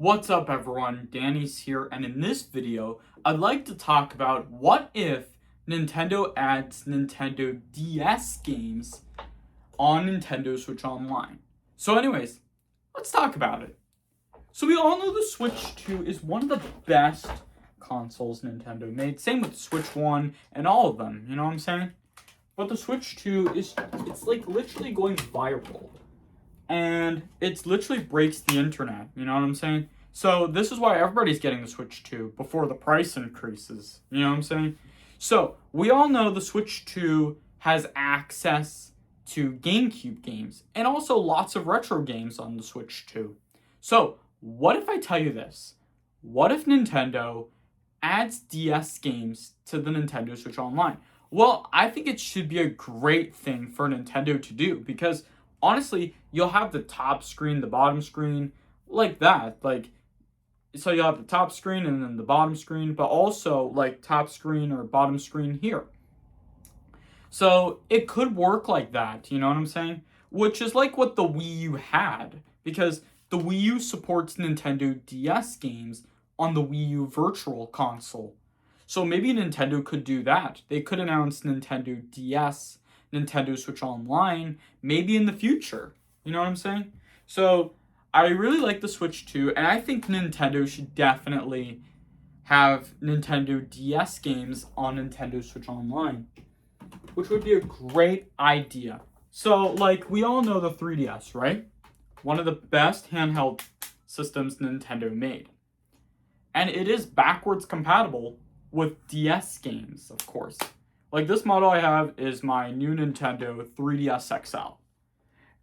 What's up everyone, Danny's here, and in this video, I'd like to talk about what if Nintendo adds Nintendo DS games on Nintendo Switch Online. So anyways, let's talk about it. So we all know the Switch 2 is one of the best consoles Nintendo made. Same with the Switch 1 and all of them, you know what I'm saying? But the Switch 2 it's like literally going viral. And it literally breaks the internet, you know what I'm saying? So this is why everybody's getting the Switch 2 before the price increases, you know what I'm saying? So we all know the Switch 2 has access to GameCube games and also lots of retro games on the Switch 2. So what if I tell you this? What if Nintendo adds DS games to the Nintendo Switch Online? Well, I think it should be a great thing for Nintendo to do because honestly, you'll have the top screen, the bottom screen, like that. So you'll have the top screen and then the bottom screen, but also like top screen or bottom screen here. So it could work like that, you know what I'm saying? Which is like what the Wii U had, because the Wii U supports Nintendo DS games on the Wii U Virtual Console. So maybe Nintendo could do that. They could announce Nintendo DS, Nintendo Switch Online, maybe in the future. You know what I'm saying? So I really like the Switch 2, and I think Nintendo should definitely have Nintendo DS games on Nintendo Switch Online, which would be a great idea. So, like, we all know the 3DS, right? One of the best handheld systems Nintendo made. And it is backwards compatible with DS games, of course. Like, this model I have is my new Nintendo 3DS XL.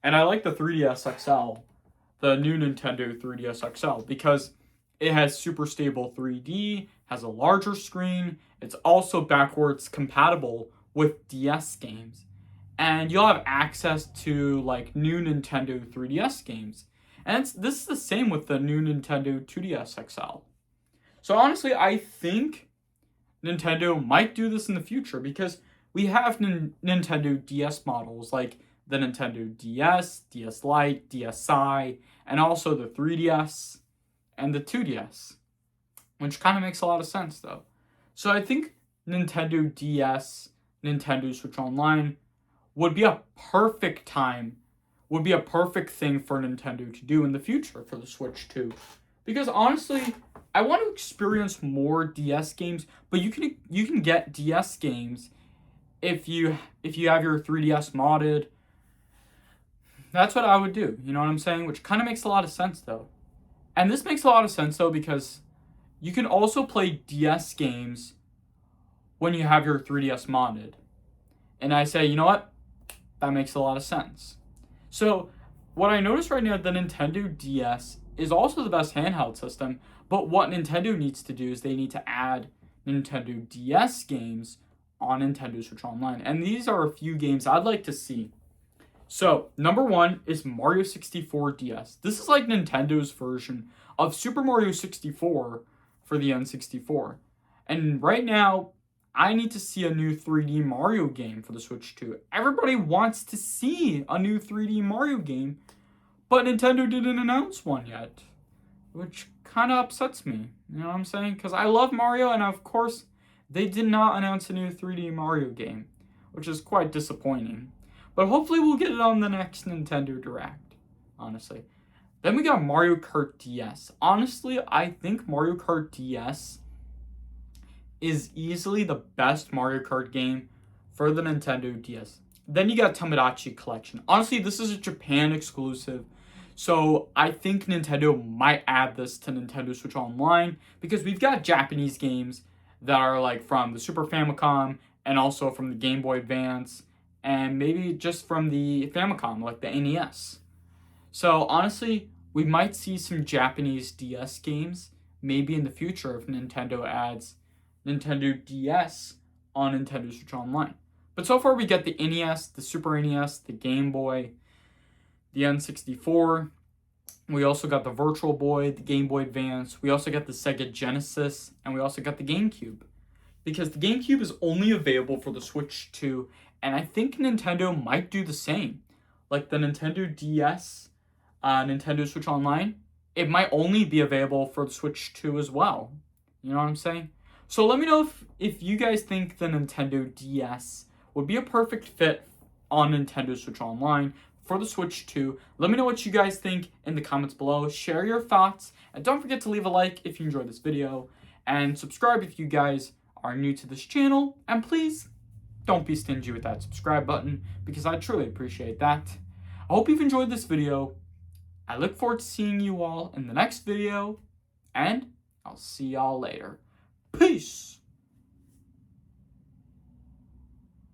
And I like the 3DS XL, the new Nintendo 3DS XL, because it has super stable 3D, has a larger screen, it's also backwards compatible with DS games. And you'll have access to, like, new Nintendo 3DS games. And this is the same with the new Nintendo 2DS XL. So honestly, I think Nintendo might do this in the future because we have Nintendo DS models like the Nintendo DS, DS Lite, DSi, and also the 3DS and the 2DS, which kind of makes a lot of sense though. So I think Nintendo DS, Nintendo Switch Online would be a perfect thing for Nintendo to do in the future for the Switch 2. Because honestly, I want to experience more DS games, but you can get DS games if you have your 3DS modded. That's what I would do, you know what I'm saying? Which kind of makes a lot of sense though. And this makes a lot of sense though because you can also play DS games when you have your 3DS modded. And I say, you know what? That makes a lot of sense. So what I noticed right now, the Nintendo DS is also the best handheld system, but what Nintendo needs to do is they need to add Nintendo DS games on Nintendo Switch Online. And these are a few games I'd like to see. So, number one is Mario 64 DS. This is like Nintendo's version of Super Mario 64 for the N64. And right now, I need to see a new 3D Mario game for the Switch 2. Everybody wants to see a new 3D Mario game, but Nintendo didn't announce one yet, which kind of upsets me, you know what I'm saying? Because I love Mario, and of course, they did not announce a new 3D Mario game, which is quite disappointing. But hopefully we'll get it on the next Nintendo Direct, honestly. Then we got Mario Kart DS. Honestly, I think Mario Kart DS is easily the best Mario Kart game for the Nintendo DS. Then you got Tomodachi Collection. Honestly, this is a Japan exclusive. So I think Nintendo might add this to Nintendo Switch Online because we've got Japanese games that are like from the Super Famicom and also from the Game Boy Advance and maybe just from the Famicom, like the NES. So honestly, we might see some Japanese DS games maybe in the future if Nintendo adds Nintendo DS on Nintendo Switch Online. But so far we get the NES, the Super NES, the Game Boy, the N64. We also got the Virtual Boy, the Game Boy Advance. We also got the Sega Genesis, and we also got the GameCube. Because the GameCube is only available for the Switch 2, and I think Nintendo might do the same. Like the Nintendo DS, Nintendo Switch Online, it might only be available for the Switch 2 as well. You know what I'm saying? So let me know if you guys think the Nintendo DS would be a perfect fit on Nintendo Switch Online for the Switch 2. Let me know what you guys think in the comments below. Share your thoughts, and don't forget to leave a like if you enjoyed this video, and subscribe if you guys are new to this channel, and please don't be stingy with that subscribe button because I truly appreciate that. I hope you've enjoyed this video. I look forward to seeing you all in the next video, and I'll see y'all later. Peace!